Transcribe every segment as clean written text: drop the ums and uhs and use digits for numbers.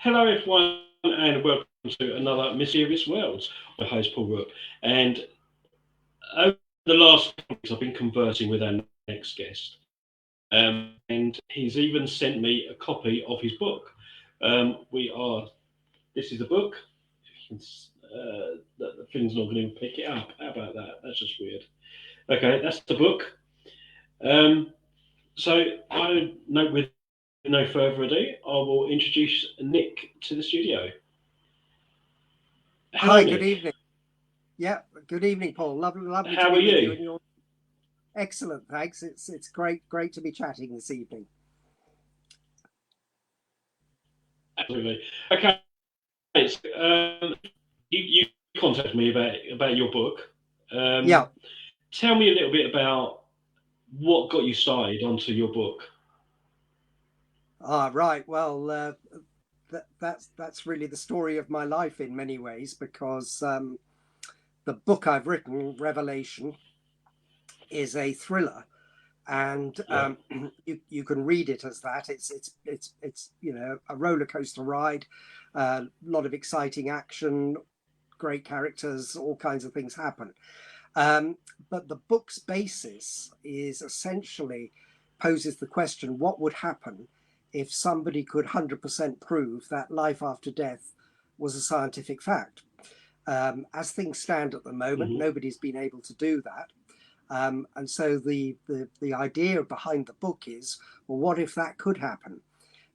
Hello, everyone, and welcome to another Mysterious Worlds. I'm your host, Paul Rook, and over the last couple of weeks, I've been conversing with our next guest, and he's even sent me a copy of his book. We are. This is the book. The thing's not going to pick it up. How about that? That's just weird. Okay, that's the book. Um, so I know with no further ado, I will introduce Nick to the studio. Hello, Hi, good Nick. evening. Yeah, good evening, Paul. Lovely to How are be with you. you? And you're excellent, thanks. It's great to be chatting this evening. Absolutely. Okay. So, you contacted me about your book. Yeah. Tell me a little bit about what got you started onto your book. Right. Well, that's really the story of my life in many ways because the book I've written, Revelation, is a thriller, and Yeah. you can read it as that. It's a roller coaster ride, a lot of exciting action, great characters, all kinds of things happen. Um, but the book's basis is essentially poses the question, what would happen if somebody could 100% prove that life after death was a scientific fact? As things stand at the moment, Hmm. nobody's been able to do that. And so the idea behind the book is, well, what if that could happen?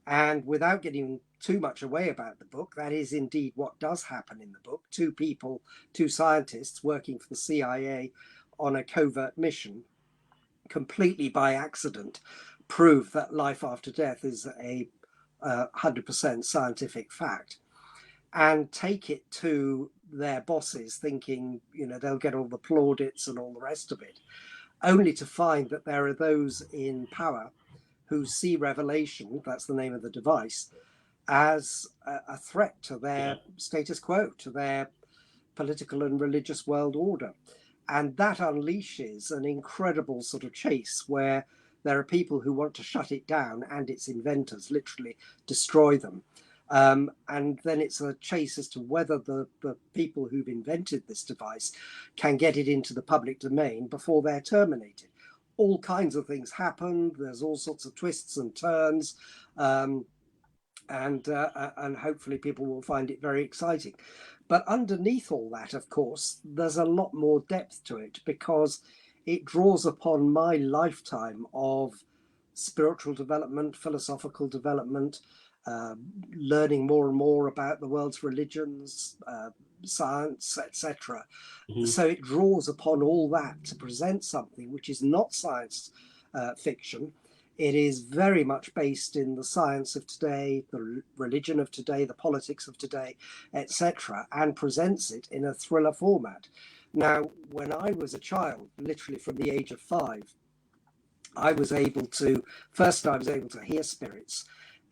And without getting too much away about the book, that is indeed what does happen in the book. Two people, two scientists working for the CIA on a covert mission, completely by accident, prove that life after death is a 100% scientific fact, and take it to their bosses thinking, they'll get all the plaudits and all the rest of it, only to find that there are those in power who see Revelation, that's the name of the device, as a threat to Yeah. their status quo, to their political and religious world order. And that unleashes an incredible sort of chase where there are people who want to shut it down and its inventors literally destroy them. And then it's a chase as to whether the people who've invented this device can get it into the public domain before they're terminated. All kinds of things happen. There's all sorts of twists and turns. Um, and hopefully people will find it very exciting. But underneath all that, of course, there's a lot more depth to it because it draws upon my lifetime of spiritual development, philosophical development, uh, learning more and more about the world's religions, science, etc. Hmm. So it draws upon all that to present something which is not science fiction. It is very much based in the science of today, the religion of today, the politics of today, etc., and presents it in a thriller format. Now, when I was a child, literally from the age of 5, I was able to, first, I was able to hear spirits.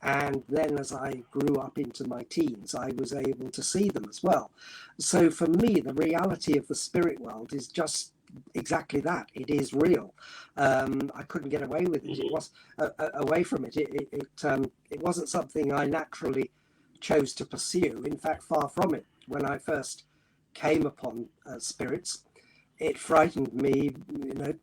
And then as I grew up into my teens, I was able to see them as well. So for me, the reality of the spirit world is just exactly that. It is real. I couldn't get away with it. It Hmm. was away from it. It wasn't something I naturally chose to pursue. In fact, far from it. When I first came upon spirits, it frightened me,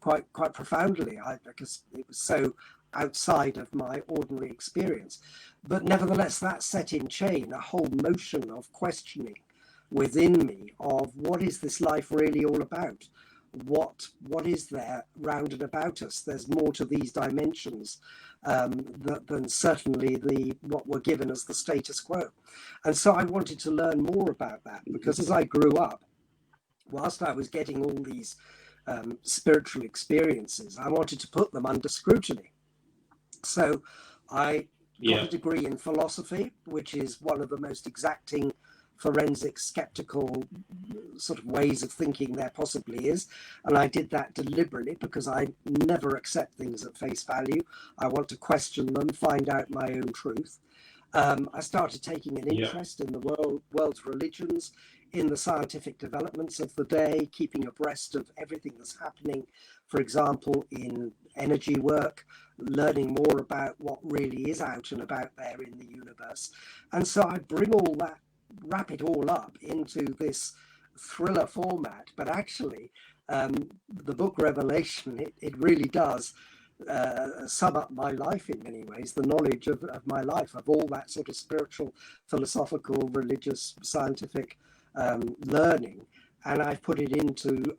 quite profoundly, because it was so outside of my ordinary experience. But nevertheless, that set in chain a whole motion of questioning within me of what is this life really all about? What is there round and about us? There's more to these dimensions than certainly the what we're given as the status quo. And so I wanted to learn more about that because as I grew up, whilst I was getting all these spiritual experiences, I wanted to put them under scrutiny. So I got Yeah. a degree in philosophy, which is one of the most exacting forensic skeptical sort of ways of thinking there possibly is. And I did that deliberately because I never accept things at face value. I want to question them, find out my own truth. I started taking an Yeah. interest in the world's religions, in the scientific developments of the day, keeping abreast of everything that's happening, for example, in energy work, learning more about what really is out and about there in the universe. And so I bring all that, wrap it all up into this thriller format. But actually, the book Revelation, it really does sum up my life in many ways, the knowledge of my life, of all that sort of spiritual, philosophical, religious, scientific learning. And I've put it into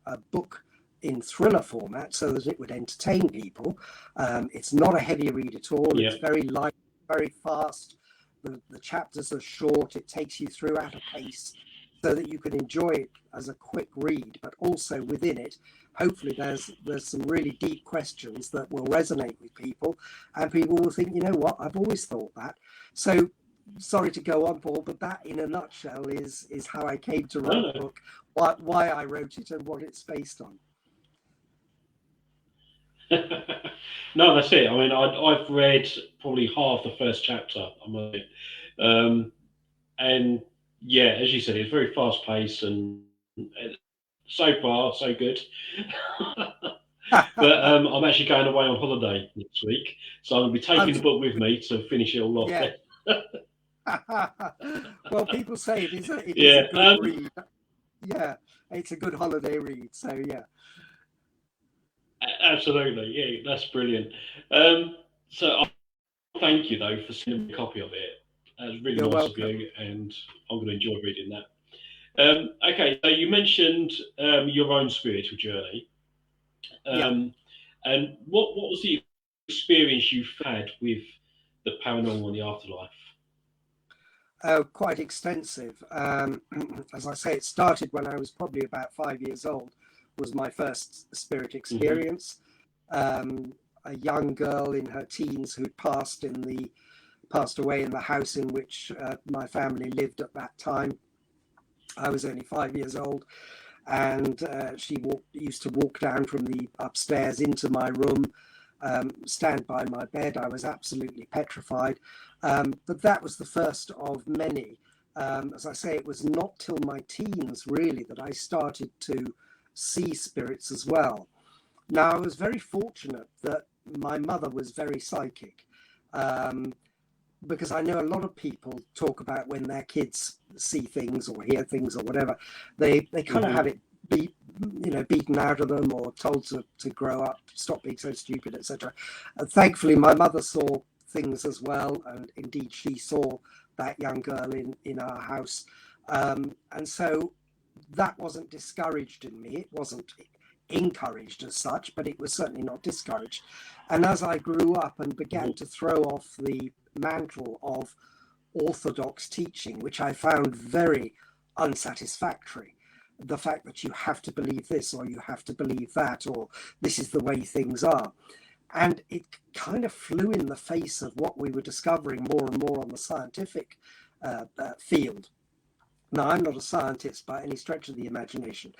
a book in thriller format so that it would entertain people. It's not a heavy read at all. Yeah. It's very light, very fast. The chapters are short. It takes you through at a pace so that you can enjoy it as a quick read, but also within it, hopefully there's some really deep questions that will resonate with people, and people will think, you know what, I've always thought that. So sorry to go on, Paul, but that in a nutshell is how I came to write the book, why I wrote it and what it's based on. No, that's it. I mean, I've read probably half the first chapter. And yeah, as you said, it's very fast paced, and so far so good. But I'm actually going away on holiday next week, so I'm going to be taking the book with me to finish it all off. Yeah. Well, people say it is a good read. Yeah, it's a good holiday read. So yeah. Absolutely, yeah, that's brilliant. So thank you though for sending me a copy of it. That's really You're nice welcome. of you, and I'm going to enjoy reading that. Okay, so you mentioned your own spiritual journey, and what was the experience you've had with the paranormal and the afterlife? Quite extensive. As I say, it started when I was probably about 5 years old, was my first spirit experience. A young girl in her teens who passed away in the house in which my family lived at that time. I was only 5 years old, and she used to walk down from the upstairs into my room, stand by my bed. I was absolutely petrified. But that was the first of many. As I say, it was not till my teens, really, that I started to see spirits as well. Now, I was very fortunate that my mother was very psychic, because I know a lot of people talk about when their kids see things or hear things or whatever, they kind of have it beaten out of them or told to grow up, stop being so stupid, etc. Thankfully, my mother saw things as well, and indeed she saw that young girl in our house, and so that wasn't discouraged in me. It wasn't encouraged as such, but it was certainly not discouraged. And as I grew up and began to throw off the mantle of orthodox teaching, which I found very unsatisfactory, the fact that you have to believe this or you have to believe that, or this is the way things are. And it kind of flew in the face of what we were discovering more and more on the scientific field. Now, I'm not a scientist by any stretch of the imagination,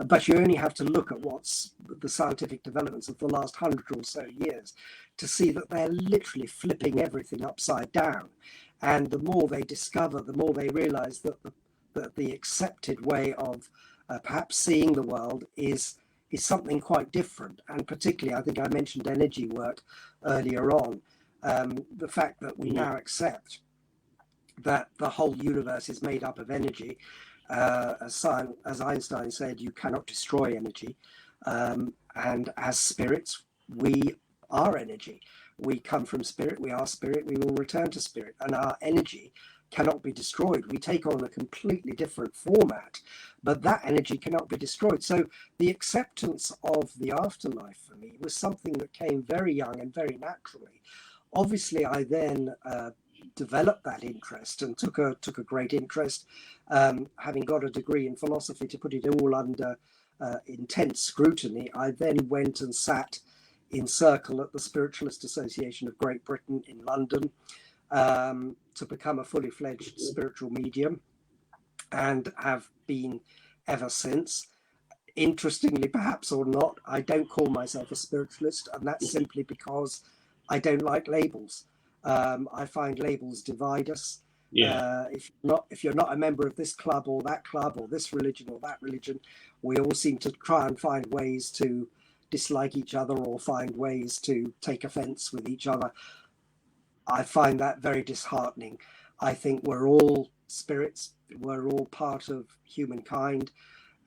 but you only have to look at what's the scientific developments of the last 100 or so years to see that they're literally flipping everything upside down. And the more they discover, the more they realize that the accepted way of perhaps seeing the world is something quite different. And particularly, I think I mentioned energy work earlier on, the fact that we now accept that the whole universe is made up of energy. As Einstein said, you cannot destroy energy. And as spirits, we are energy. We come from spirit, we are spirit, we will return to spirit. And our energy cannot be destroyed. We take on a completely different format, but that energy cannot be destroyed. So the acceptance of the afterlife for me was something that came very young and very naturally. Obviously, I then developed that interest and took a great interest, having got a degree in philosophy, to put it all under intense scrutiny. I then went and sat in circle at the Spiritualist Association of Great Britain in London, to become a fully fledged spiritual medium, and have been ever since. Interestingly, perhaps or not, I don't call myself a spiritualist, and that's simply because I don't like labels. I find labels divide us. Yeah. If you're not a member of this club or this religion or that religion, we all seem to try and find ways to dislike each other or find ways to take offense with each other. I find that very disheartening. I think we're all spirits, we're all part of humankind,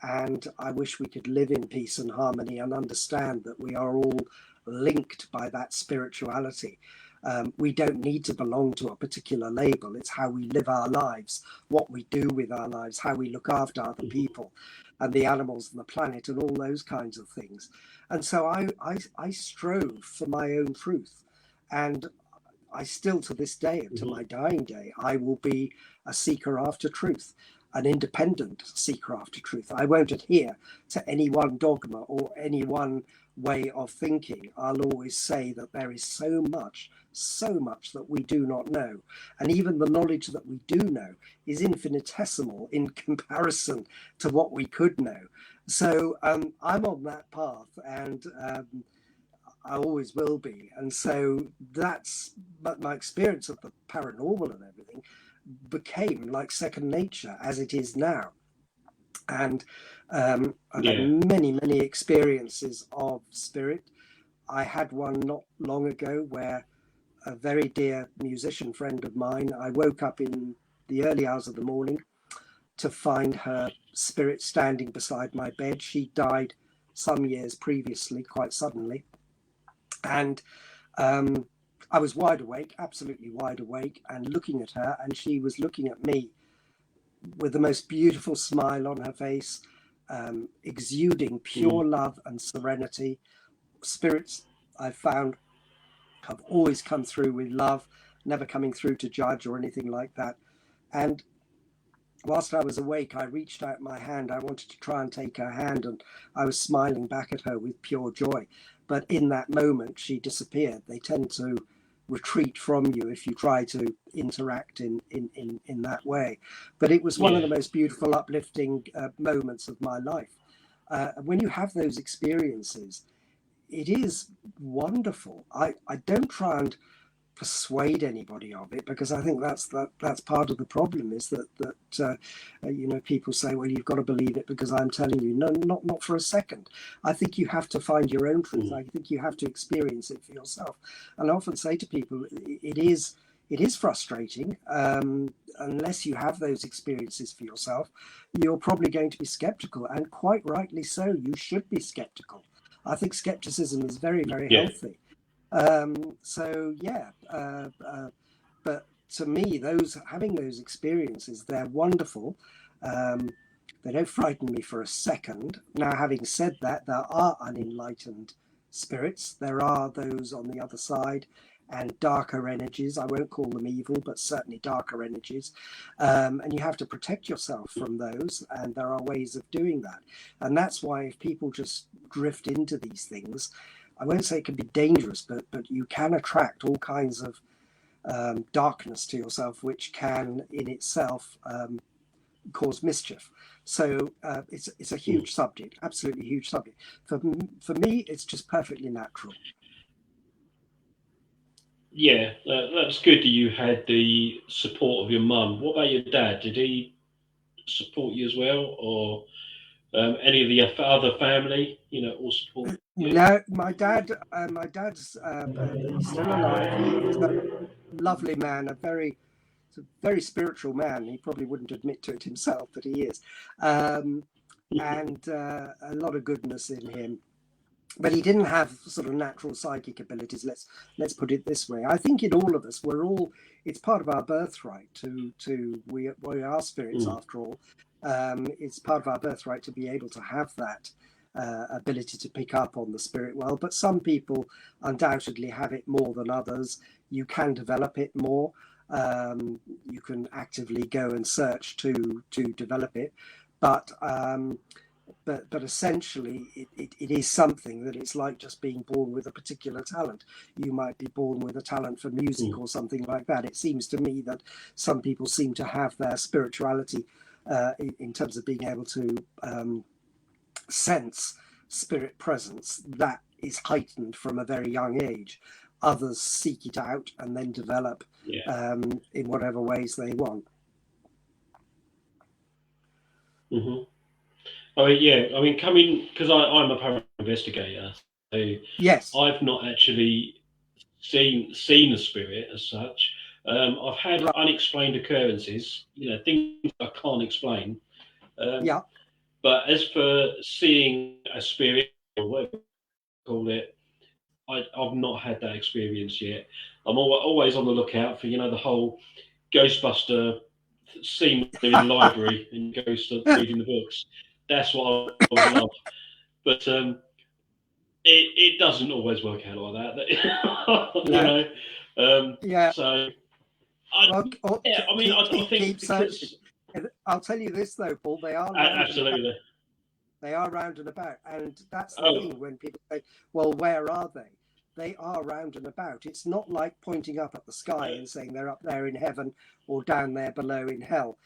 and I wish we could live in peace and harmony and understand that we are all linked by that spirituality. We don't need to belong to a particular label. It's how we live our lives, what we do with our lives, how we look after other people and the animals and the planet and all those kinds of things. And so I strove for my own truth. And I still, to this day, to my dying day, I will be a seeker after truth, an independent seeker after truth. I won't adhere to any one dogma or any one way of thinking. I'll always say that there is so much that we do not know. And even the knowledge that we do know is infinitesimal in comparison to what we could know. So I'm on that path, and I always will be. And so that's my experience of the paranormal and everything became like second nature as it is now. And I've had many experiences of spirit. I had one not long ago where a very dear musician friend of mine, I woke up in the early hours of the morning to find her spirit standing beside my bed. She died some years previously, quite suddenly. And I was wide awake, absolutely wide awake, and looking at her, and she was looking at me with the most beautiful smile on her face, exuding pure love and serenity. Spirits, I've found, have always come through with love, never coming through to judge or anything like that. And whilst I was awake, I reached out my hand. I wanted to try and take her hand, and I was smiling back at her with pure joy. But in that moment, she disappeared. They tend to retreat from you if you try to interact in that way. But it was one of the most beautiful, uplifting moments of my life. When you have those experiences, it is wonderful. I don't try and persuade anybody of it, because I think that's part of the problem, is that people say, well, you've got to believe it because I'm telling you. No, not for a second. I think you have to find your own truth. I think you have to experience it for yourself. And I often say to people, it is frustrating. Unless you have those experiences for yourself, you're probably going to be skeptical, and quite rightly so. You should be skeptical. I think skepticism is very, very healthy. But to me, having those experiences, they're wonderful. They don't frighten me for a second. Now, having said that, there are unenlightened spirits. There are those on the other side, and darker energies. I won't call them evil, but certainly darker energies. And you have to protect yourself from those, and there are ways of doing that. And that's why if people just drift into these things, I won't say it can be dangerous, but you can attract all kinds of darkness to yourself, which can in itself cause mischief. So it's a huge subject, absolutely huge subject. For me, it's just perfectly natural. Yeah, that's good that you had the support of your mum. What about your dad? Did he support you as well, or any of the other family? All support? No, my dad's he's still alive. He is a lovely man, a very spiritual man. He probably wouldn't admit to it himself, but he is, and a lot of goodness in him. But he didn't have sort of natural psychic abilities. Let's put it this way. I think in all of us, it's part of our birthright we are spirits after all. It's part of our birthright to be able to have that ability to pick up on the spirit world. But some people undoubtedly have it more than others. You can develop it more. You can actively go and search to develop it. But essentially, it is something that it's like just being born with a particular talent. You might be born with a talent for music or something like that. It seems to me that some people seem to have their spirituality in terms of being able to sense spirit presence that is heightened from a very young age. others seek it out and then develop in whatever ways they want. Mm-hmm. I mean, because I'm a paranormal investigator, so Yes. I've not actually seen a spirit as such. I've had unexplained occurrences, things I can't explain. Yeah. But as for seeing a spirit or whatever you call it, I've not had that experience yet. I'm always on the lookout for, the whole Ghostbuster scene in the library and you go start reading the books. That's what I would love. But it doesn't always work out like that. Yeah. So I mean, I think Keep searching. because I'll tell you this though, Paul, they are round and about. absolutely. They are round and about. And that's the Oh, thing when people say, well, where are they? They are round and about. It's not like pointing up at the sky and saying they're up there in heaven or down there below in hell.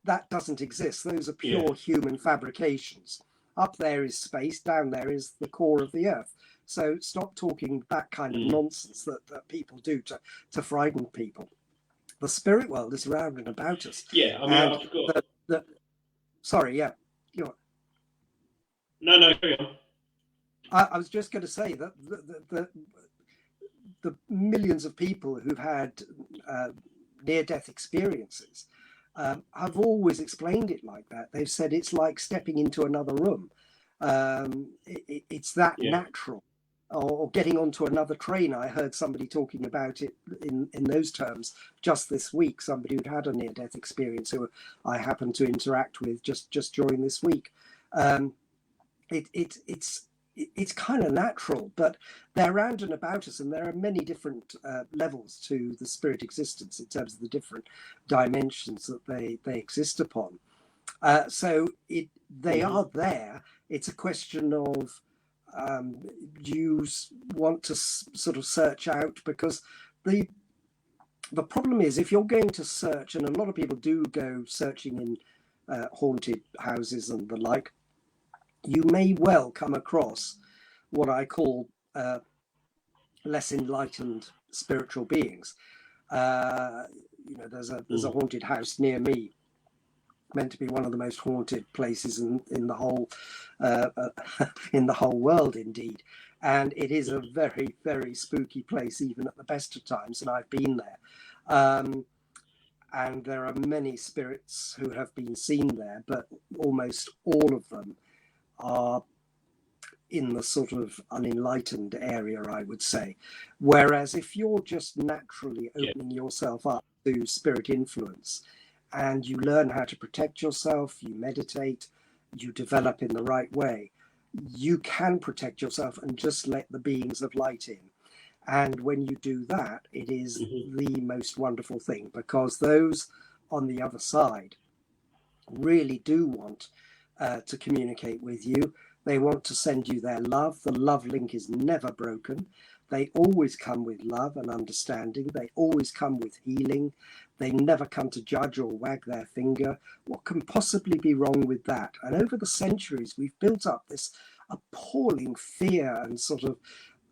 That doesn't exist. Those are pure human fabrications. Up there is space, down there is the core of the earth. So stop talking that kind of nonsense that people do to frighten people. The spirit world is round and about us. Yeah, I mean, I forgot. Sorry, yeah. No, carry on. I was just going to say that the millions of people who've had near-death experiences have always explained it like that. They've said it's like stepping into another room. It's that natural. Or getting onto another train. I heard somebody talking about it in those terms just this week, somebody who'd had a near-death experience who I happened to interact with just during this week. It's kind of natural, but they're round and about us, and there are many different levels to the spirit existence in terms of the different dimensions that they exist upon. So they are there. It's a question of you want to sort of search out, because the problem is, if you're going to search, and a lot of people do go searching in haunted houses and the like, you may well come across what I call less enlightened spiritual beings. There's a haunted house near me, meant to be one of the most haunted places in the whole in the whole world, indeed. And it is a very, very spooky place, even at the best of times, and I've been there. And there are many spirits who have been seen there, but almost all of them are in the sort of unenlightened area, I would say. Whereas if you're just naturally opening yourself up to spirit influence, and you learn how to protect yourself, you meditate, you develop in the right way, you can protect yourself and just let the beings of light in. And when you do that, it is the most wonderful thing, because those on the other side really do want to communicate with you. They want to send you their love. The love link is never broken. They always come with love and understanding. They always come with healing. They never come to judge or wag their finger. What can possibly be wrong with that? And over the centuries, we've built up this appalling fear and sort of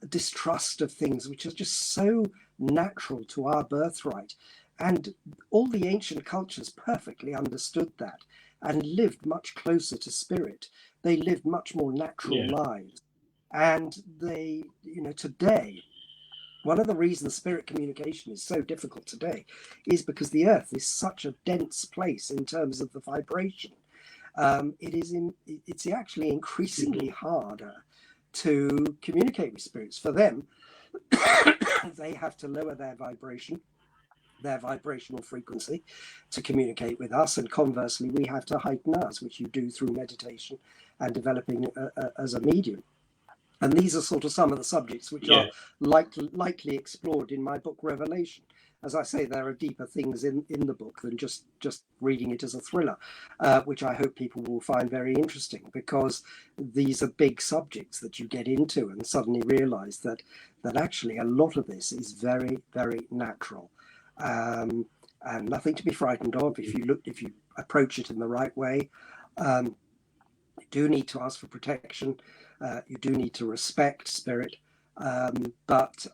distrust of things which are just so natural to our birthright. And all the ancient cultures perfectly understood that and lived much closer to spirit. They lived much more natural lives. And they, today, one of the reasons spirit communication is so difficult today is because the earth is such a dense place in terms of the vibration. It's actually increasingly harder to communicate with spirits. For them, they have to lower their vibration, their vibrational frequency, to communicate with us, and conversely we have to heighten ours, which you do through meditation and developing as a medium. And these are sort of some of the subjects which are likely explored in my book Revelation. As I say, there are deeper things in the book than just reading it as a thriller, which I hope people will find very interesting, because these are big subjects that you get into and suddenly realize that actually a lot of this is very, very natural, and nothing to be frightened of if you approach it in the right way. You do need to ask for protection. You do need to respect spirit, but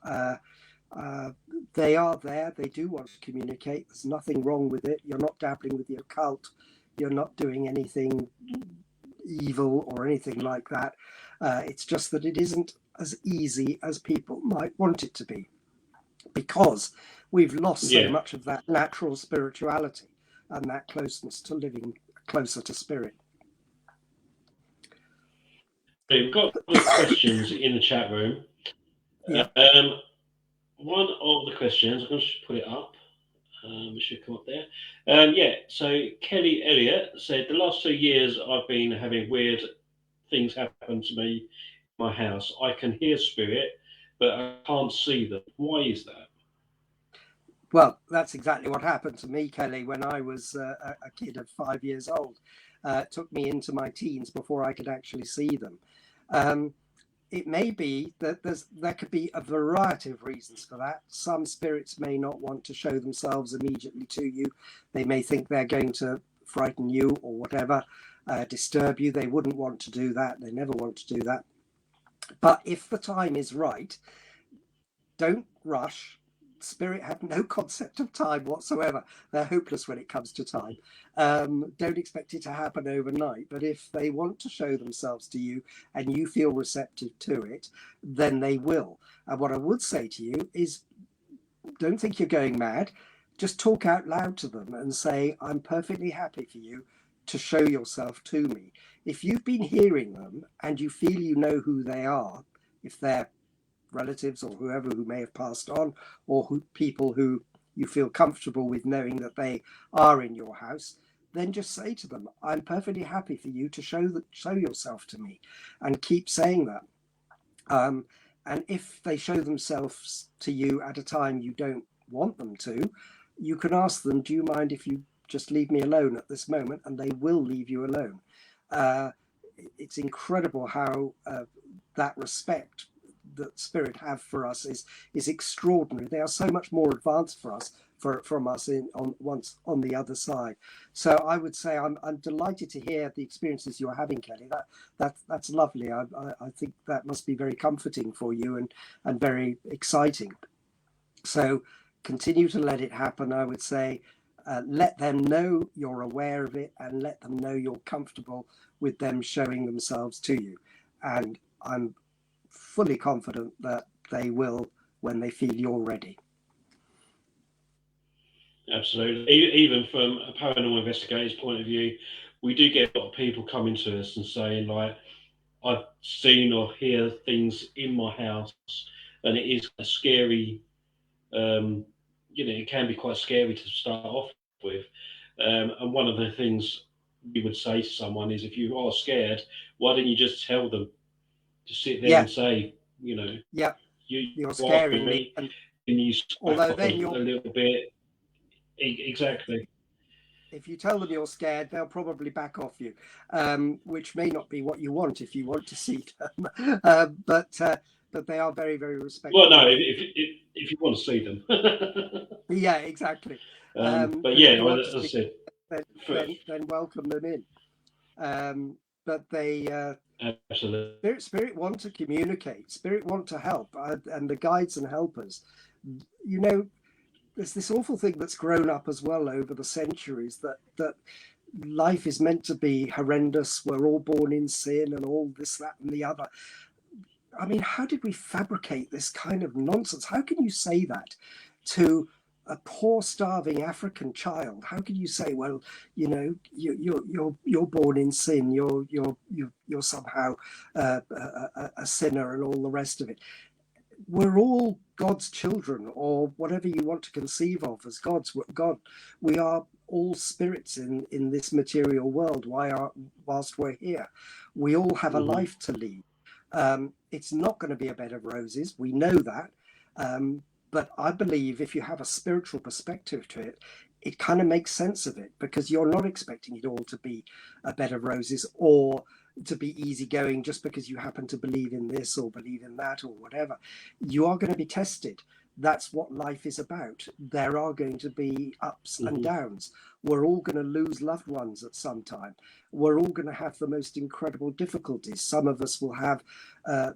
They are there. They do want to communicate. There's nothing wrong with it. You're not dabbling with the occult. You're not doing anything evil or anything like that. It's just that it isn't as easy as people might want it to be, because we've lost so much of that natural spirituality and that closeness to living closer to spirit. We've got questions in the chat room. Yeah. One of the questions, I'm going to put it up. It should come up there. So Kelly Elliott said, the last 2 years I've been having weird things happen to me in my house. I can hear spirit, but I can't see them. Why is that? Well, that's exactly what happened to me, Kelly, when I was a kid of 5 years old. It took me into my teens before I could actually see them. It may be that there could be a variety of reasons for that. Some spirits may not want to show themselves immediately to you. They may think they're going to frighten you or whatever, disturb you. They wouldn't want to do that. They never want to do that. But if the time is right, don't rush. Spirit have no concept of time whatsoever. They're hopeless when it comes to time. Don't expect it to happen overnight, but if they want to show themselves to you and you feel receptive to it, then they will. And what I would say to you is, don't think you're going mad. Just talk out loud to them and say, I'm perfectly happy for you to show yourself to me. If you've been hearing them and you feel you know who they are, if they're relatives or whoever who may have passed on, or people who you feel comfortable with knowing that they are in your house, then just say to them, I'm perfectly happy for you to show yourself to me, and keep saying that. And if they show themselves to you at a time you don't want them to, you can ask them, do you mind if you just leave me alone at this moment? And they will leave you alone. It's incredible how that respect that spirit have for us is extraordinary. They are so much more advanced from us on the other side. So I would say I'm delighted to hear the experiences you're having, Kelly. That's lovely. I think that must be very comforting for you and very exciting. So continue to let it happen. I would say let them know you're aware of it, and let them know you're comfortable with them showing themselves to you. And I'm fully confident that they will when they feel you're ready. Absolutely. Even from a paranormal investigator's point of view, we do get a lot of people coming to us and saying, like, I've seen or hear things in my house, and it is a scary, it can be quite scary to start off with. And one of the things we would say to someone is, if you are scared, why don't you just tell them? Just sit there and say, you're scaring me, and you although then a little bit. Exactly. If you tell them you're scared, they'll probably back off you, which may not be what you want if you want to see them. But they are very, very respectful. Well, no, if you want to see them. Yeah, exactly. But yeah, as I said, then welcome them in. But they absolutely spirit want to communicate. Spirit want to help, and the guides and helpers. There's this awful thing that's grown up as well over the centuries, that life is meant to be horrendous. We're all born in sin and all this, that, and the other. I mean, how did we fabricate this kind of nonsense? How can you say that to a poor, starving African child? How can you say, well, you're born in sin, you're somehow a sinner, and all the rest of it? We're all God's children, or whatever you want to conceive of as God. We are all spirits in this material world. Whilst we're here, we all have a life to lead. It's not going to be a bed of roses. We know that. But I believe if you have a spiritual perspective to it, it kind of makes sense of it, because you're not expecting it all to be a bed of roses or to be easygoing just because you happen to believe in this or believe in that or whatever. You are going to be tested. That's what life is about. There are going to be ups and Hmm. downs. We're all going to lose loved ones at some time. We're all going to have the most incredible difficulties. Some of us will have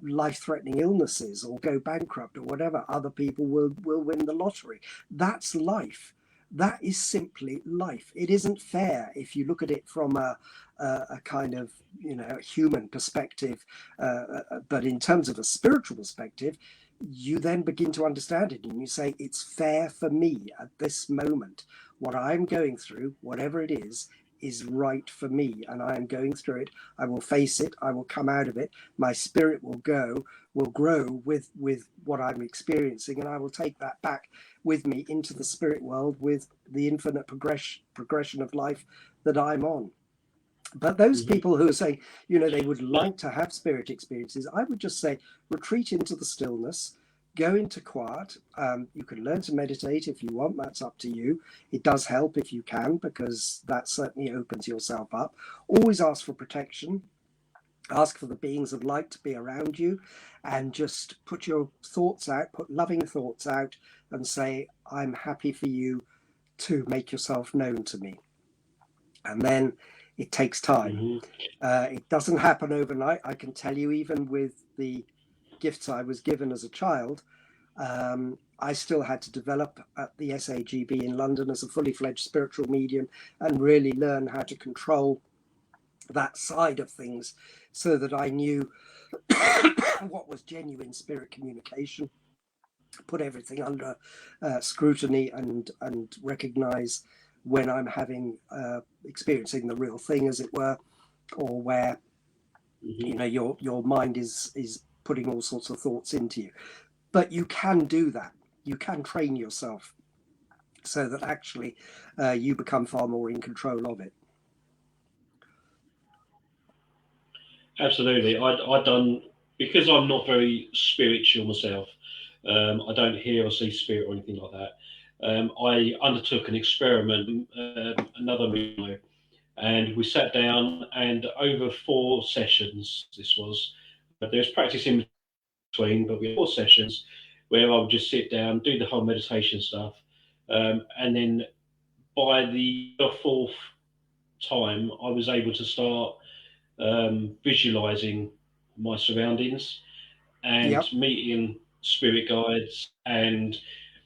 life-threatening illnesses or go bankrupt or whatever. Other people will win the lottery. That's life. That is simply life. It isn't fair if you look at it from a kind of, human perspective, but in terms of a spiritual perspective, you then begin to understand it and you say, it's fair for me at this moment. What I'm going through, whatever it is right for me. And I am going through it. I will face it. I will come out of it. My spirit will grow with what I'm experiencing. And I will take that back with me into the spirit world with the infinite progression of life that I'm on. But those Hmm. people who are saying, they would like to have spirit experiences, I would just say, retreat into the stillness, go into quiet. You can learn to meditate if you want, that's up to you. It does help if you can, because that certainly opens yourself up. Always ask for protection. Ask for the beings of light to be around you, and just put your thoughts out, put loving thoughts out, and say, I'm happy for you to make yourself known to me. And then it takes time. Hmm. It doesn't happen overnight. I can tell you, even with the gifts I was given as a child, I still had to develop at the SAGB in London as a fully fledged spiritual medium and really learn how to control that side of things so that I knew what was genuine spirit communication, put everything under scrutiny, and recognize when I'm having experiencing the real thing, as it were, or where Hmm. your mind is putting all sorts of thoughts into you. But you can do that. You can train yourself so that actually you become far more in control of it. Absolutely. I done, because I'm not very spiritual myself. I don't hear or see spirit or anything like that. I undertook an experiment, another video, and we sat down, and over 4 sessions, this was, but there's practice in between, but we had 4 sessions where I would just sit down, do the whole meditation stuff, and then by the fourth time, I was able to start visualizing my surroundings and Yep. meeting spirit guides and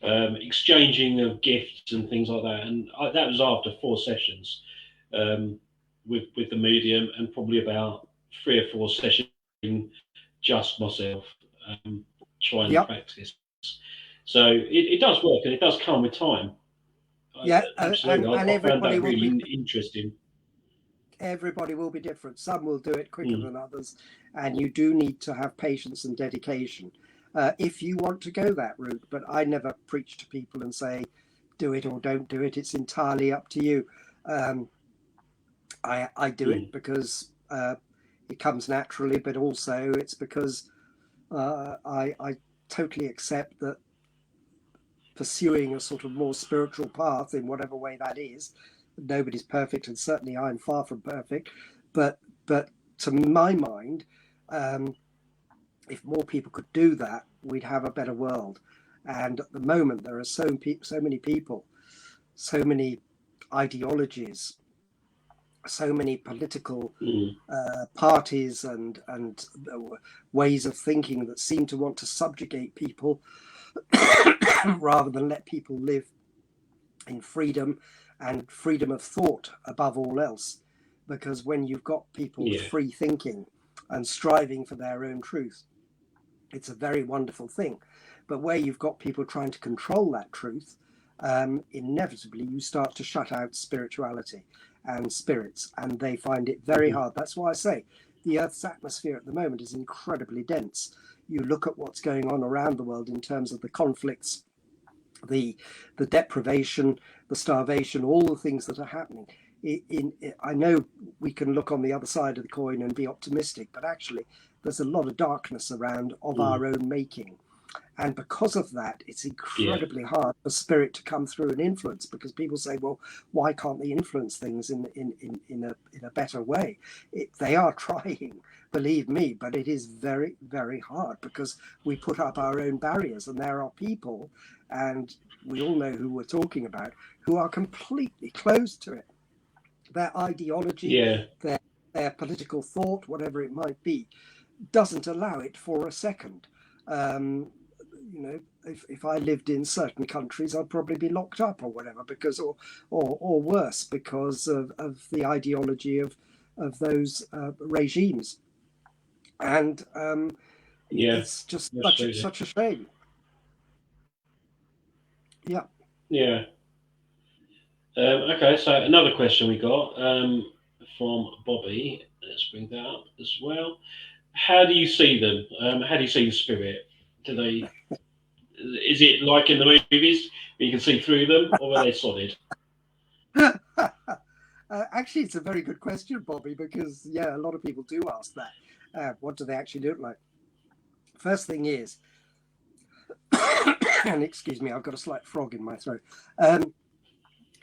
exchanging of gifts and things like that. And that was after 4 sessions um, with the medium, and probably about 3 or 4 sessions just myself, um, trying to Yep. practice. So it does work, and it does come with time. Yeah. Absolutely, And I found that really interesting. everybody will be different. Some will do it quicker Mm, than others, and you do need to have patience and dedication if you want to go that route. But I never preach to people and say, do it or don't do it. It's entirely up to you. Um, I do it mm, because it comes naturally, but also it's because I totally accept that pursuing a sort of more spiritual path in whatever way that is. Nobody's perfect, and certainly I'm far from perfect. But to my mind, um, if more people could do that, we'd have a better world. And at the moment, there are so many people, so many ideologies, so many political mm. parties and ways of thinking that seem to want to subjugate people rather than let people live in freedom and freedom of thought above all else. Because when you've got people Yeah. free thinking and striving for their own truth, it's a very wonderful thing. But where you've got people trying to control that truth, inevitably you start to shut out spirituality and spirits, and they find it very Hmm. hard. That's why I say the Earth's atmosphere at the moment is incredibly dense. You look at what's going on around the world in terms of the conflicts, the the deprivation, the starvation, all the things that are happening. I know we can look on the other side of the coin and be optimistic, but actually there's a lot of darkness around of Mm. our own making. And because of that, it's Yeah. incredibly hard for spirit to come through and influence, because people say, well, why can't they influence things in a better way? They are trying, believe me, but it is very, very hard, because we put up our own barriers, and there are people, and we all know who we're talking about, who are completely closed to it. Their ideology, Yeah. their political thought, whatever it might be, doesn't allow it for a second. You know, if I lived in certain countries, I'd probably be locked up or whatever, because, or worse, because of the ideology of those regimes. And Yeah. it's just Absolutely. such a shame. Yeah. Yeah. Okay, so another question we got from Bobby. Let's bring that up as well. How do you see them? How do you see the spirit? Do they? Is it like in the movies where you can see through them, or are they solid? Actually, it's a very good question, Bobby, because yeah, a lot of people do ask that. What do they actually look like? First thing is, and excuse me, I've got a slight frog in my throat.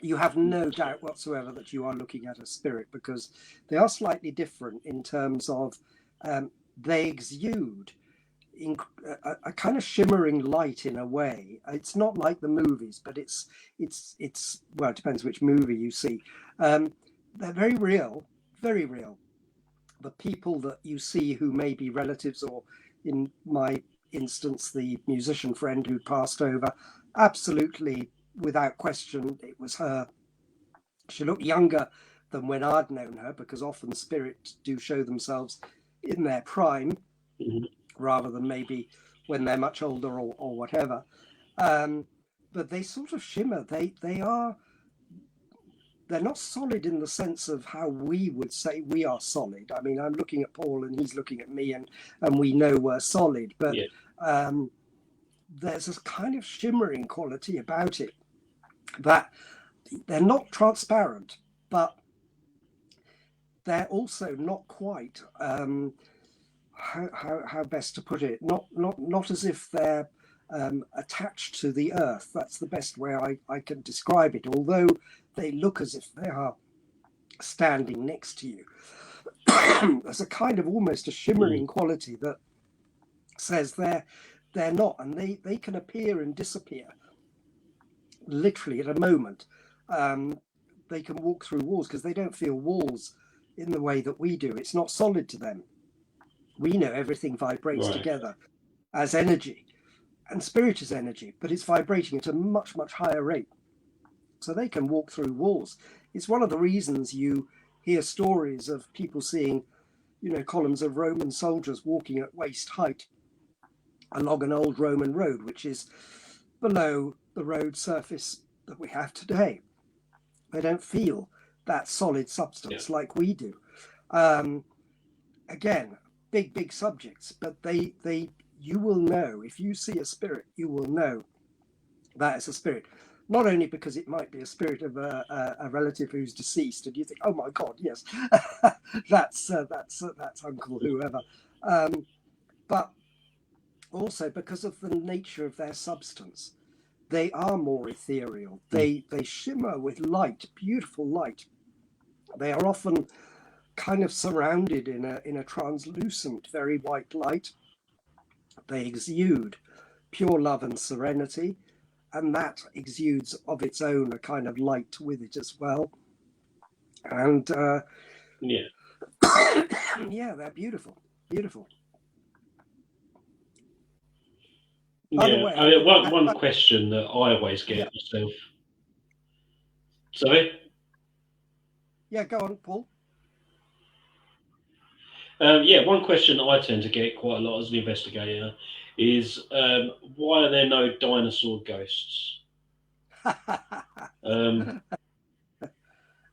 You have no doubt whatsoever that you are looking at a spirit, because they are slightly different in terms of they exude a kind of shimmering light in a way. It's not like the movies, but it's well, it depends which movie you see. They're very real, very real. The people that you see who may be relatives, or in my instance, the musician friend who passed over, absolutely without question, it was her. She looked younger than when I'd known her, because often spirits do show themselves in their prime, Mhm. rather than maybe when they're much older, or whatever. But they sort of shimmer. They're not solid in the sense of how we would say we are solid. I mean, I'm looking at Paul and he's looking at me, and we know we're solid, but Yeah. there's this kind of shimmering quality about it, that they're not transparent, but they're also not quite how best to put it, not as if they're attached to the earth. That's the best way I can describe it, although they look as if they are standing next to you. There's a kind of almost a shimmering quality that says they're not, and they can appear and disappear literally at a moment. They can walk through walls, because they don't feel walls in the way that we do. It's not solid to them. We know everything vibrates Right. together as energy, and spirit is energy, but it's vibrating at a much, much higher rate. So they can walk through walls. It's one of the reasons you hear stories of people seeing, you know, columns of Roman soldiers walking at waist height along an old Roman road, which is below the road surface that we have today. They don't feel that solid substance like we do. Again, big subjects, but you will know, if you see a spirit, you will know that it's a spirit. Not only because it might be a spirit of a relative who's deceased, and you think, oh my God, yes, that's Uncle whoever, but also because of the nature of their substance. They are more ethereal. They shimmer with light, beautiful light. They are often kind of surrounded in a translucent, very white light. They exude pure love and serenity, and that exudes of its own a kind of light with it as well. And Yeah. yeah, they're beautiful, beautiful. By the Yeah. way, I mean, one question that I always get myself. Sorry. yeah, go on, Paul. Yeah, one question I tend to get quite a lot as an investigator is why are there no dinosaur ghosts? Um,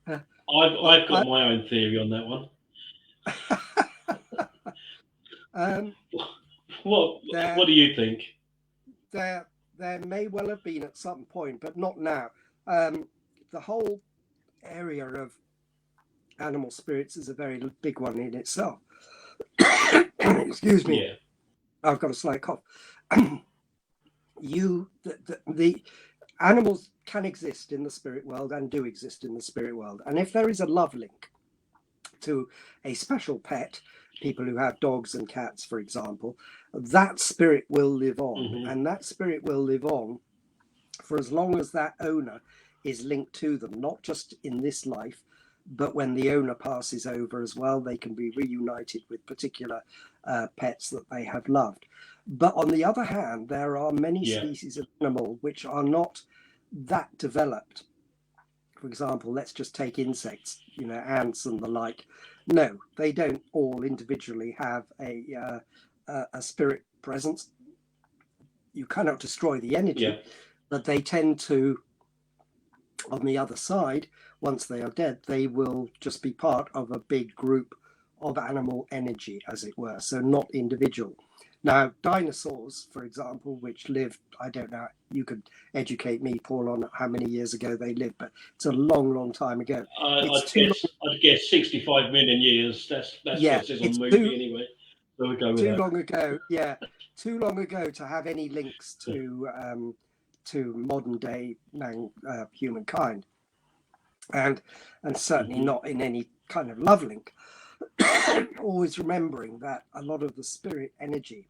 Well, I've got my own theory on that one. What there, do you think? there may well have been at some point, but not now. The whole area of animal spirits is a very big one in itself. Excuse me, Yeah. I've got a slight cough. the animals can exist in the spirit world and do exist in the spirit world. And if there is a love link to a special pet, people who have dogs and cats, for example, that spirit will live on. Mm-hmm. And that spirit will live on for as long as that owner is linked to them, not just in this life, but when the owner passes over as well, they can be reunited with particular pets that they have loved. But on the other hand, there are many species of animal which are not that developed. For example, let's just take insects, ants and the like. No, they don't all individually have a spirit presence. You cannot destroy the energy, but they tend to, on the other side, once they are dead, they will just be part of a big group of animal energy, as it were, so not individual. Now, dinosaurs, for example, which lived, I don't know, you could educate me, Paul, on how many years ago they lived, but it's a long, long time ago. I'd guess 65 million years. That's what it says on the movie anyway. So we'll go with that. Too long ago to have any links to modern day humankind, and certainly not in any kind of love link. Always remembering that a lot of the spirit energy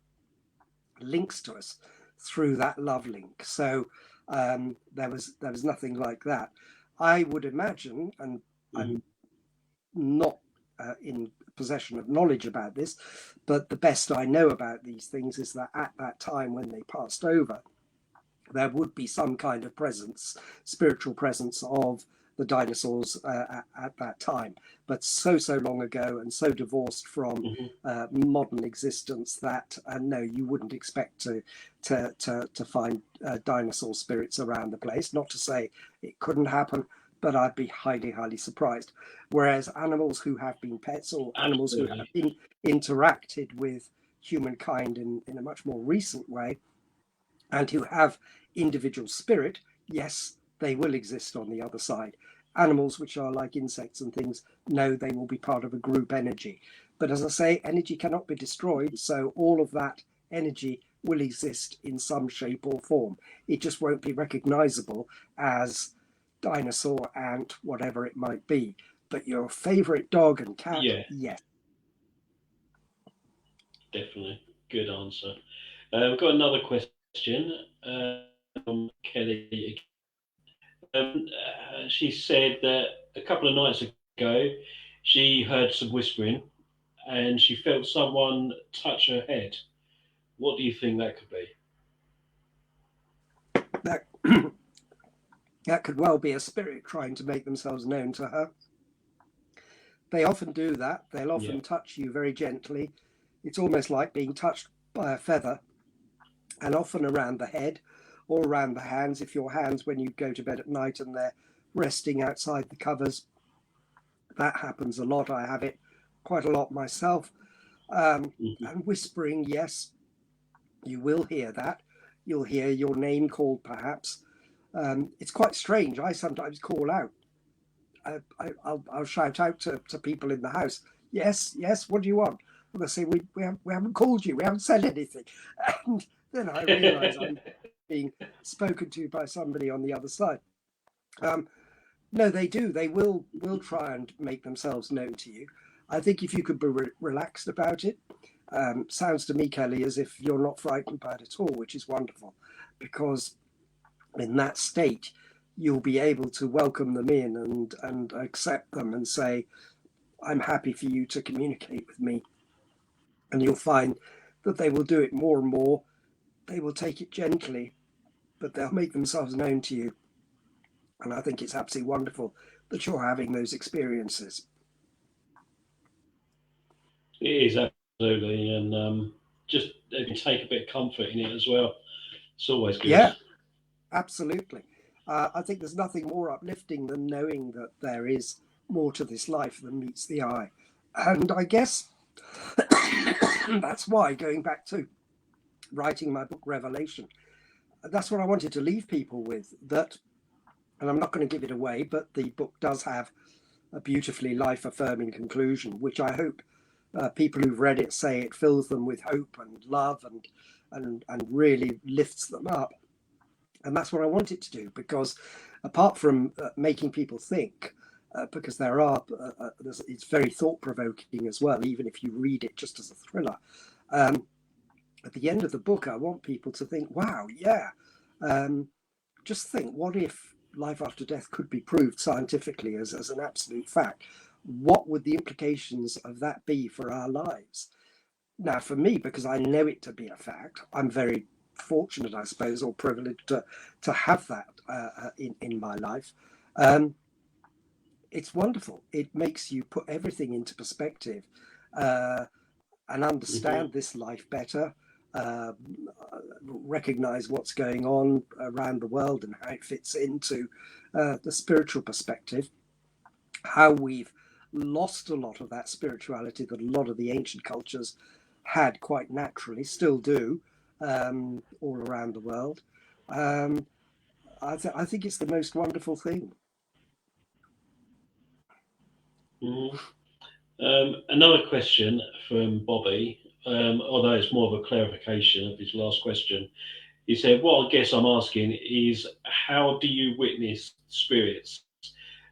links to us through that love link. So there was nothing like that. I would imagine, and I'm not in possession of knowledge about this, but the best I know about these things is that at that time when they passed over, there would be some kind of presence, spiritual presence of the dinosaurs at that time, but so long ago and so divorced from modern existence that no, you wouldn't expect to find dinosaur spirits around the place. Not to say it couldn't happen, but I'd be highly, highly surprised. Whereas animals who have been pets, or animals who have been interacted with humankind in a much more recent way, and who have individual spirit, yes, they will exist on the other side. Animals which are like insects and things, no, they will be part of a group energy. But as I say, energy cannot be destroyed, so all of that energy will exist in some shape or form. It just won't be recognizable as dinosaur, ant, whatever it might be. But your favorite dog and cat, yes. Definitely. Good answer. We've got another question from Kelly. She said that a couple of nights ago she heard some whispering and she felt someone touch her head. What do you think that could be? That could well be a spirit trying to make themselves known to her. They often do that. They'll often touch you very gently. It's almost like being touched by a feather, and often around the head or around the hands. If your hands, when you go to bed at night and they're resting outside the covers, that happens a lot. I have it quite a lot myself. And whispering, yes, you will hear that. You'll hear your name called, perhaps. It's quite strange. I sometimes call out. I'll shout out to people in the house. Yes, what do you want? And they say, we haven't called you. We haven't said anything. And then I realise I'm being spoken to by somebody on the other side. No, they do. They will try and make themselves known to you. I think if you could be relaxed about it, sounds to me, Kelly, as if you're not frightened by it at all, which is wonderful, because in that state, you'll be able to welcome them in and accept them and say, I'm happy for you to communicate with me. And you'll find that they will do it more and more. They will take it gently, but they'll make themselves known to you. And I think it's absolutely wonderful that you're having those experiences. It is, absolutely. And just you can take a bit of comfort in it as well. It's always good. Yeah, absolutely. I think there's nothing more uplifting than knowing that there is more to this life than meets the eye. And I guess that's why, going back to writing my book Revelation, that's what I wanted to leave people with, that, and I'm not going to give it away, but the book does have a beautifully life-affirming conclusion, which I hope people who've read it say it fills them with hope and love and really lifts them up. And that's what I want it to do, because apart from making people think, because it's very thought-provoking as well, even if you read it just as a thriller. At the end of the book, I want people to think, wow, yeah, just think, what if life after death could be proved scientifically as an absolute fact? What would the implications of that be for our lives? Now, for me, because I know it to be a fact, I'm very fortunate, I suppose, or privileged to have that in my life. It's wonderful. It makes you put everything into perspective and understand this life better, recognize what's going on around the world and how it fits into the spiritual perspective, how we've lost a lot of that spirituality that a lot of the ancient cultures had quite naturally, still do, all around the world. I think it's the most wonderful thing. Another question from Bobby, although it's more of a clarification of his last question. He said, "What I guess I'm asking is, how do you witness spirits?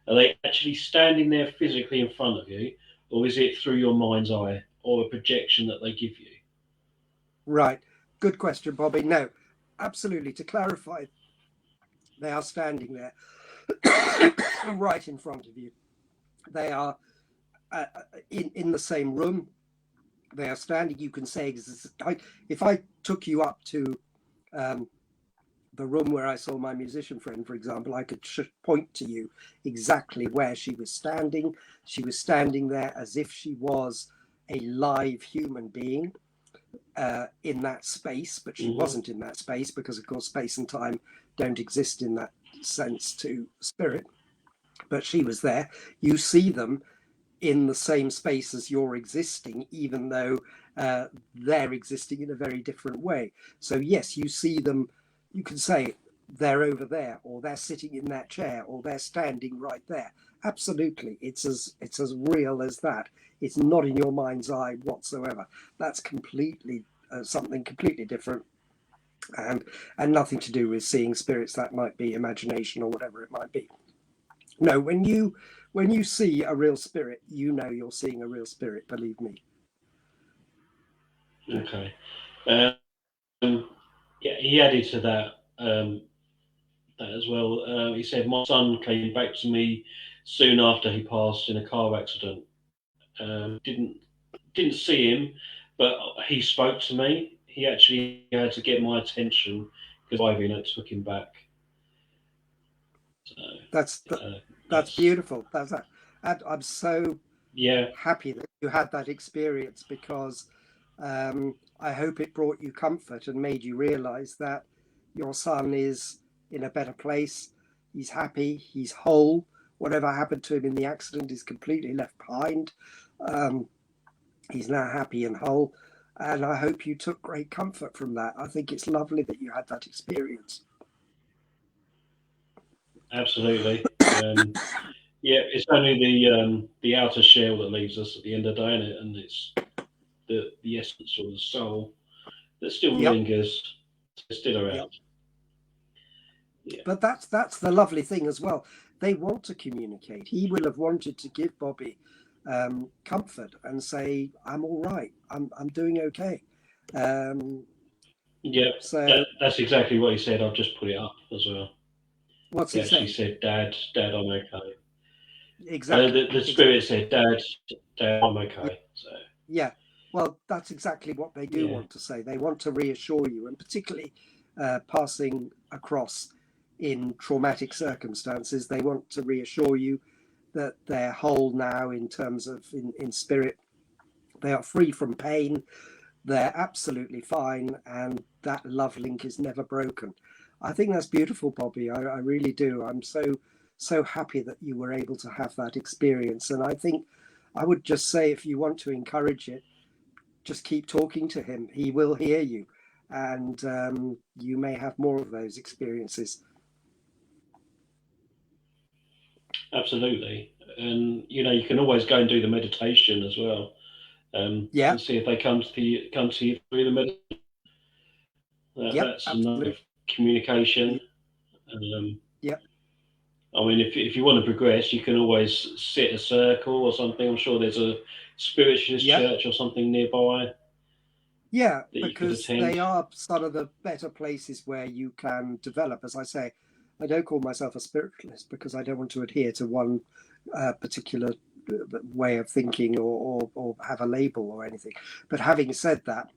Are they actually standing there physically in front of you, or is it through your mind's eye or a projection that they give you?" Right. Good question, Bobby. No, absolutely. To clarify, they are standing there right in front of you. They are in the same room. They are standing. You can say, if I took you up to the room where I saw my musician friend, for example, I could point to you exactly where she was standing. She was standing there as if she was a live human being in that space, but she wasn't in that space because, of course, space and time don't exist in that sense to spirit. But she was there. You see them in the same space as you're existing, even though they're existing in a very different way. So yes, you see them, you can say they're over there, or they're sitting in that chair, or they're standing right there. Absolutely, it's as real as that. It's not in your mind's eye whatsoever. That's completely something completely different, and nothing to do with seeing spirits. That might be imagination or whatever it might be. No, when you see a real spirit, you know you're seeing a real spirit, believe me. Okay. Yeah, he added to that as well. He said, "My son came back to me soon after he passed in a car accident. Didn't see him, but he spoke to me. He actually had to get my attention because driving it took him back." So That's that's that's beautiful. I'm so yeah, happy that you had that experience, because I hope it brought you comfort and made you realize that your son is in a better place. He's happy. He's whole. Whatever happened to him in the accident is completely left behind. Um, he's now happy and whole. And I hope you took great comfort from that. I think it's lovely that you had that experience. absolutely. Yeah, it's only the outer shell that leaves us at the end of the day, innit? And it's the essence or the soul that still Yep. lingers, still Yep. around. Yeah, But that's the lovely thing as well. They want to communicate. He will have wanted to give Bobby comfort and say, "I'm all right. I'm doing okay." Um, yeah. so That's exactly what he said. I've just put it up as well. what's He he actually say? said, "Dad, I'm okay." Exactly. The spirit Exactly. said, Dad, I'm Yeah. okay." So Yeah. Well, that's exactly what they do yeah, want to say. They want to reassure you, and particularly passing across in traumatic circumstances, they want to reassure you that they're whole now in terms of in spirit. They are free from pain. They're absolutely fine, and that love link is never broken. I think that's beautiful, Bobby. I really do. I'm so happy that you were able to have that experience. And I think I would just say, if you want to encourage it, just keep talking to him. He will hear you, and you may have more of those experiences. absolutely. And you know, you can always go and do the meditation as well. Yeah, and see if they come to you through the meditation. yep, That's another absolutely. communication. Um, Yep, I mean, if you want to progress, you can always sit a circle or something. I'm sure there's a spiritualist yep. church or something nearby Yeah, that you could because attend. they are some of the better places where you can develop. As I say, I don't call myself a spiritualist because I don't want to adhere to one particular way of thinking or have a label or anything. But having said that,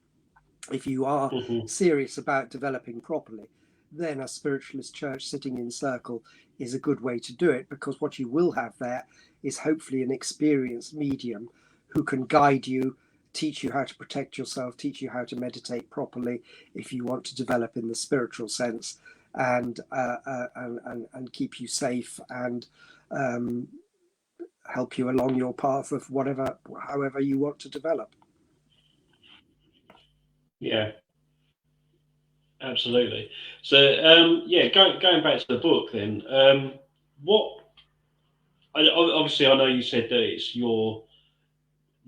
if you are Hmm. serious about developing properly, then a spiritualist church sitting in circle is a good way to do it, because what you will have there is hopefully an experienced medium who can guide you, teach you how to protect yourself, teach you how to meditate properly if you want to develop in the spiritual sense, and and keep you safe and um, help you along your path of whatever, however you want to develop. Yeah, absolutely. So, yeah, going back to the book then, what obviously I know you said that it's your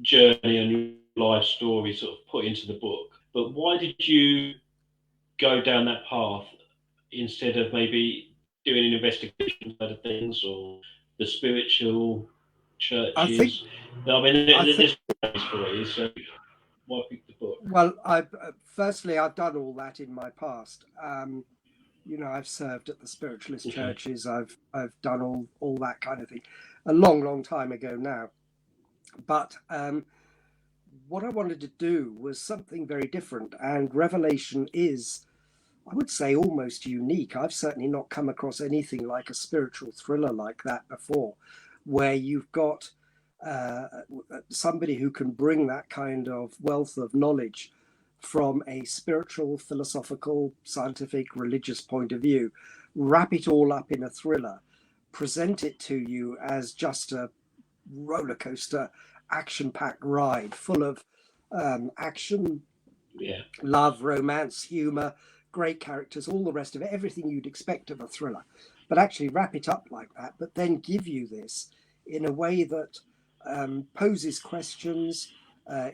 journey and your life story sort of put into the book, but why did you go down that path instead of maybe doing an investigation side of things or the spiritual I think churches? I mean, I think there's ways for it, so why pick the book? Well, I firstly I've done all that in my past. I've served at the spiritualist Okay. churches. I've done all that kind of thing, a long, long time ago now. But what I wanted to do was something very different, and Revelation is, I would say, almost unique. I've certainly not come across anything like a spiritual thriller like that before, where you've got uh, somebody who can bring that kind of wealth of knowledge from a spiritual, philosophical, scientific, religious point of view, wrap it all up in a thriller, present it to you as just a roller coaster, action packed ride full of action, Yeah. love, romance, humor, great characters, all the rest of it, everything you'd expect of a thriller, but actually wrap it up like that, but then give you this in a way that poses questions,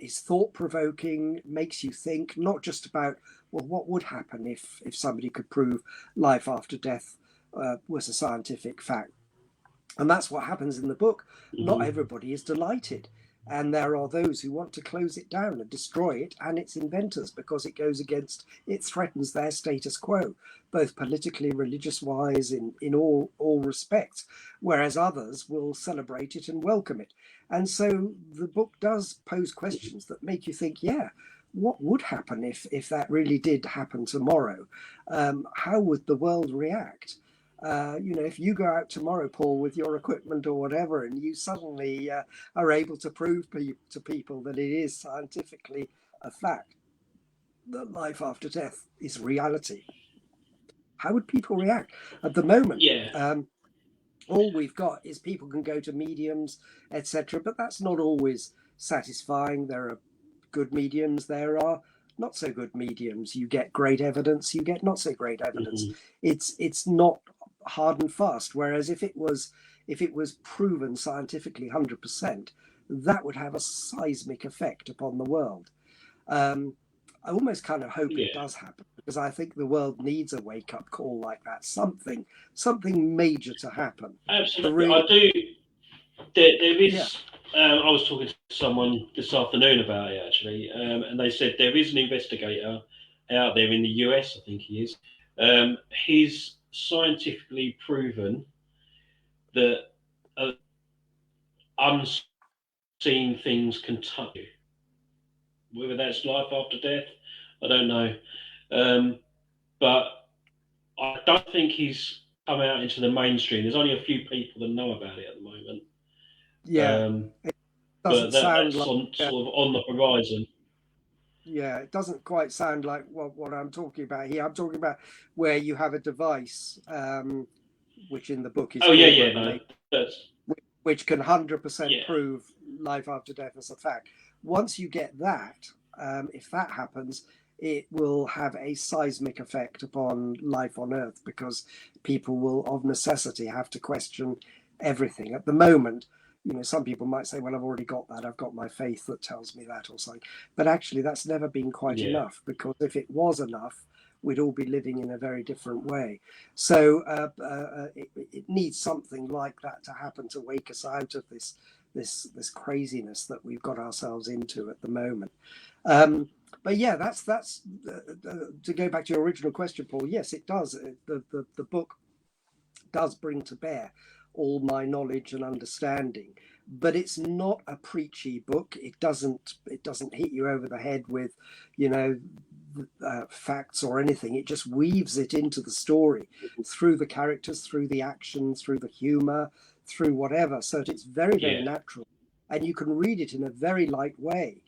is thought provoking, makes you think, not just about, well, what would happen if somebody could prove life after death was a scientific fact. And that's what happens in the book. Not Hmm. everybody is delighted. And there are those who want to close it down and destroy it and its inventors, because it goes against, it threatens their status quo, both politically, religious wise, in all respects, whereas others will celebrate it and welcome it. And so the book does pose questions that make you think, yeah, what would happen if that really did happen tomorrow? How would the world react? If you go out tomorrow, Paul, with your equipment or whatever, and you suddenly are able to prove to people that it is scientifically a fact that life after death is reality, how would people react? At the moment, Yeah. all we've got is people can go to mediums, etc., but that's not always satisfying. There are good mediums, there are not so good mediums. You get great evidence, you get not so great evidence. Hmm. It's not hard and fast. Whereas if it was proven scientifically 100%, that would have a seismic effect upon the world. Um, I almost kind of hope it Yeah. does happen, because I think the world needs a wake up call like that, something major to happen to Absolutely. really, I do. There yeah, is. I was talking to someone this afternoon about it actually, and they said there is an investigator out there in the US. I think he is. He's scientifically proven that unseen things can touch you. Whether that's life after death, I don't know. But I don't think he's come out into the mainstream. There's only a few people that know about it at the moment. yeah, Um, it but doesn't sound that's like. on sort of on the horizon. Yeah, it doesn't quite sound like what I'm talking about here. I'm talking about where you have a device, which in the book is Oh yeah, called yeah, no, Revelation, that's which can 100% yeah, prove life after death as a fact. Once you get that, if that happens, it will have a seismic effect upon life on Earth, because people will, of necessity, have to question everything. At the moment, you know, some people might say, well, I've already got that. I've got my faith that tells me that or something. But actually, that's never been quite Yeah. enough, because if it was enough, we'd all be living in a very different way. So it needs something like that to happen to wake us out of this craziness that we've got ourselves into at the moment. But yeah, that's to go back to your original question, Paul. Yes, it does. The book does bring to bear all my knowledge and understanding, but it's not a preachy book. It doesn't hit you over the head with, you know, facts or anything. It just weaves it into the story through the characters, through the action, through the humor, through whatever. So it's very, very natural, and you can read it in a very light way.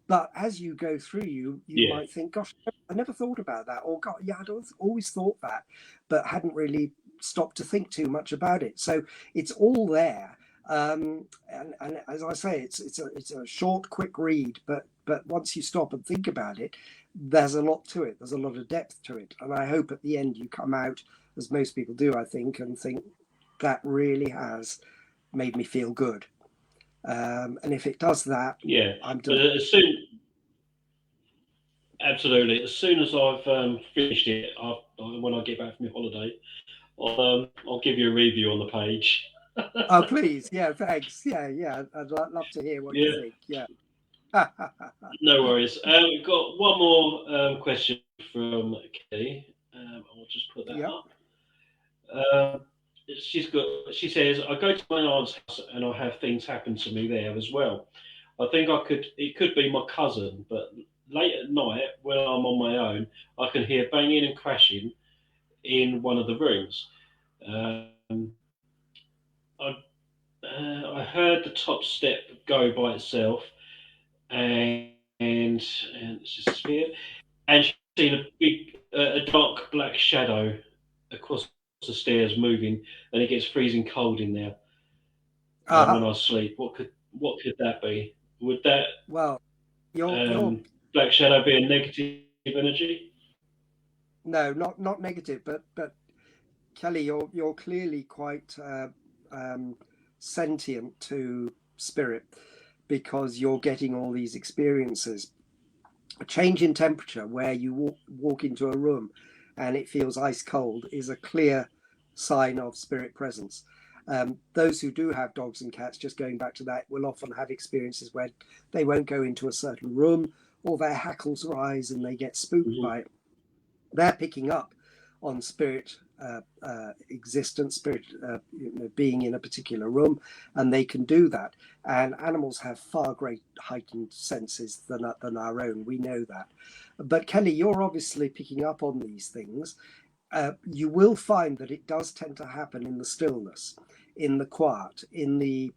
But as you go through, you might think, gosh, I never thought about that, or God, yeah, I'd always thought that, but hadn't really stopped to think too much about it. So it's all there. And as I say, it's a short, quick read, but once you stop and think about it, there's a lot to it. There's a lot of depth to it, and I hope at the end you come out, as most people do, I think, and think that really has made me feel good. And if it does that, I'm But delighted. absolutely, as soon as I've finished it, when I get back from my holiday, I'll give you a review on the page. Oh, please. Yeah, thanks. Yeah. I'd love to hear what you Yeah, think. Yeah. no worries. We've got one more question from Kelly. I'll just put that Yep. up. Um, She says, I go to my aunt's house and I have things happen to me there as well. I think it could be my cousin, but late at night when I'm on my own, I can hear banging and crashing in one of the rooms. Um, I, I heard the top step go by itself, and it's just weird. And she's seen a dark black shadow across the stairs moving, and it gets freezing cold in there when Uh-huh. I sleep. What could that be? Would that Well, you're um, black shadow be a negative energy? no, not negative, but Kelly, you're clearly quite um, sentient to spirit, because you're getting all these experiences. A change in temperature where you walk into a room and it feels ice cold is a clear sign of spirit presence. Those who do have dogs and cats, just going back to that, will often have experiences where they won't go into a certain room, or their hackles rise and they get spooked Hmm. by it. They're picking up on spirit existence, spirit being in a particular room, and they can do that. And animals have far great heightened senses than our own. We know that. But Kelly, you're obviously picking up on these things. You will find that it does tend to happen in the stillness, in the quiet, in the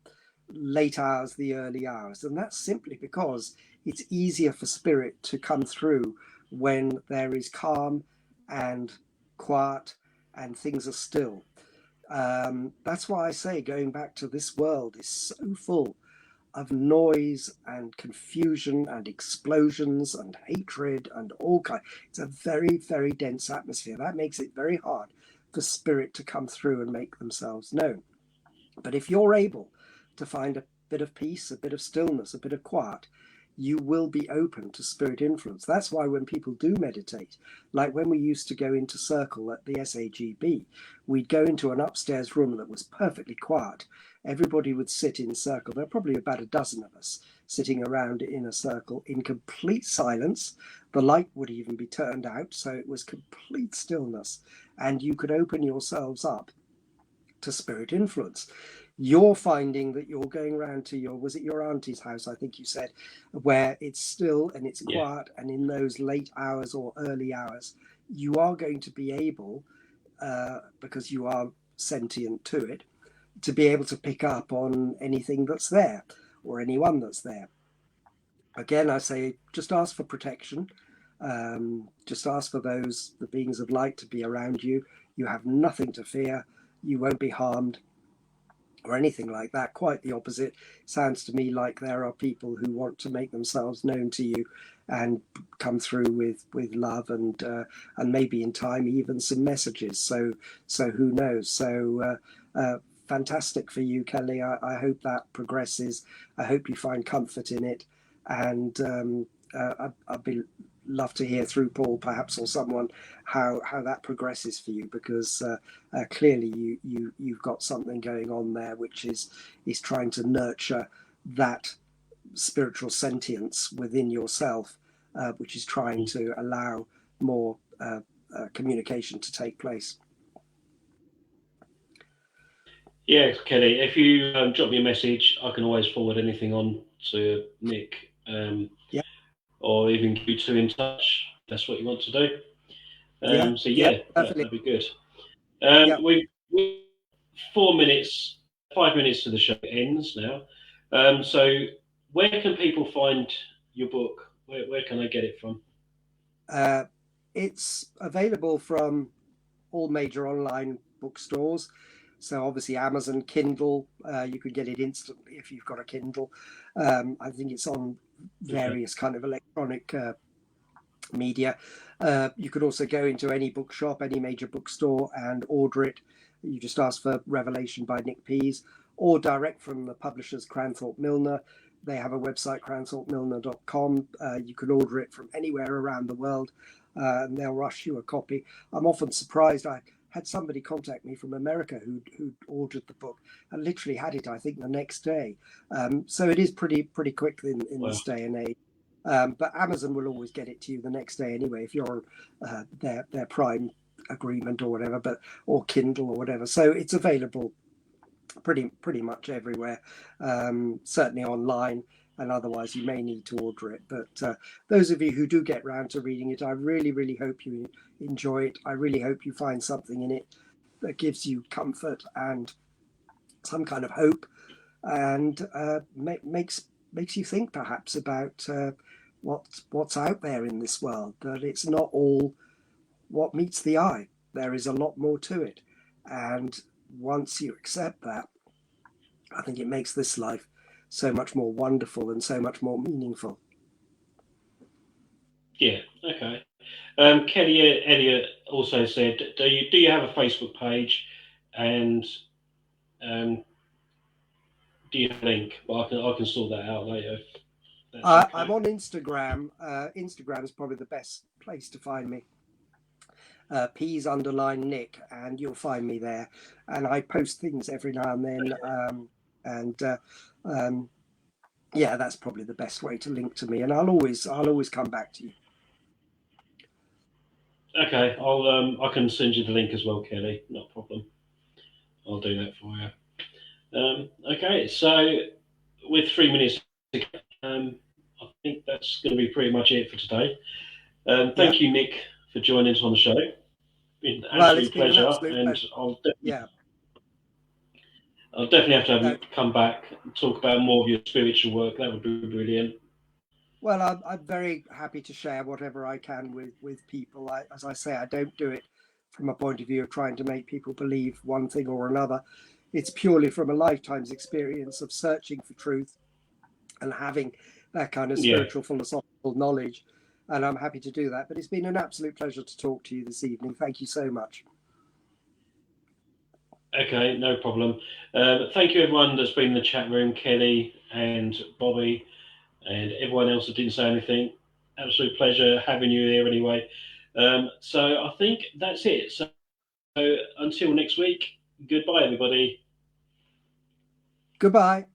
late hours, the early hours. And that's simply because it's easier for spirit to come through when there is calm and quiet and things are still. That's why I say going back to this world is so full of noise and confusion and explosions and hatred and all kind. It's a very, very dense atmosphere. That makes it very hard for spirit to come through and make themselves known. But if you're able to find a bit of peace, a bit of stillness, a bit of quiet, you will be open to spirit influence. That's why when people do meditate, like when we used to go into circle at the SAGB, we'd go into an upstairs room that was perfectly quiet. Everybody would sit in circle. There are probably about a dozen of us sitting around in a circle in complete silence. The light would even be turned out, so it was complete stillness, and you could open yourselves up to spirit influence. You're finding that you're going around to was it your auntie's house, I think you said, where it's still and it's Yeah, quiet, and in those late hours or early hours, you are going to be able, because you are sentient to it, to be able to pick up on anything that's there or anyone that's there. Again, I say just ask for protection. Just ask for the beings of light to be around you. You have nothing to fear. You won't be harmed or anything like that. Quite the opposite. Sounds to me like there are people who want to make themselves known to you and come through with love and maybe in time even some messages. So who knows? So fantastic for you, Kelly. I hope that progresses. I hope you find comfort in it, and I'd be love to hear through Paul, perhaps, or someone, how that progresses for you, because clearly you've got something going on there, which is trying to nurture that spiritual sentience within yourself, which is trying to allow more communication to take place. Yeah, Kelly, if you drop me a message, I can always forward anything on to Nick, Yeah, or even get you two in touch. If that's what you want to do. yeah, So yeah, yeah, perfectly. that'd be good. Yeah. We've 4 minutes, 5 minutes to the show ends now. So where can people find your book? Where can I get it from? It's available from all major online bookstores. So obviously Amazon, Kindle, you could get it instantly if you've got a Kindle. I think it's on Okay. various kind of electronic media. You could also go into any bookshop, any major bookstore, and order it. You just ask for Revelation by Nick Pease, or direct from the publishers Cranthorpe Milner. They have a website, cranthorpemilner.com. You can order it from anywhere around the world, and they'll rush you a copy. I'm often surprised. I had somebody contact me from America who ordered the book and literally had it, I think, the next day. So it is pretty quick in Well, this day and age. But Amazon will always get it to you the next day anyway if you're on their Prime agreement or whatever, or Kindle or whatever. So it's available pretty much everywhere, certainly online, and otherwise you may need to order it. But those of you who do get round to reading it, I really hope you enjoy it. I really hope you find something in it that gives you comfort and some kind of hope, and makes you think perhaps about what's out there in this world. That it's not all what meets the eye. There is a lot more to it, and once you accept that, I think it makes this life so much more wonderful and so much more meaningful. yeah, okay. Kelly Elliott also said, do you have a Facebook page, and um, do you have a link? Well, I can sort that out later. If that's I'm okay. on Instagram. Instagram is probably the best place to find me. Peas underline Nick, and you'll find me there. And I post things every now and then. And um, yeah, that's probably the best way to link to me. And I'll always come back to you. Okay, I can send you the link as well, Kelly. Not a problem. I'll do that for you. Okay, so with 3 minutes, to go, I think that's going to be pretty much it for today. Yeah. Thank you, Nick, for joining us on the show. Been an Well, it's absolute been an pleasure, absolute and pleasure. I'll definitely, Yeah. I'll definitely have to have No, you come back and talk about more of your spiritual work. That would be brilliant. well, I'm very happy to share whatever I can with people. As I say, I don't do it from a point of view of trying to make people believe one thing or another. It's purely from a lifetime's experience of searching for truth and having that kind of Yeah. spiritual philosophical knowledge. And I'm happy to do that. But it's been an absolute pleasure to talk to you this evening. Thank you so much. Okay, no problem. Thank you, everyone that's been in the chat room, Kelly and Bobby, and everyone else that didn't say anything. Absolute pleasure having you here anyway. So I think that's it. So until next week, goodbye, everybody. Goodbye.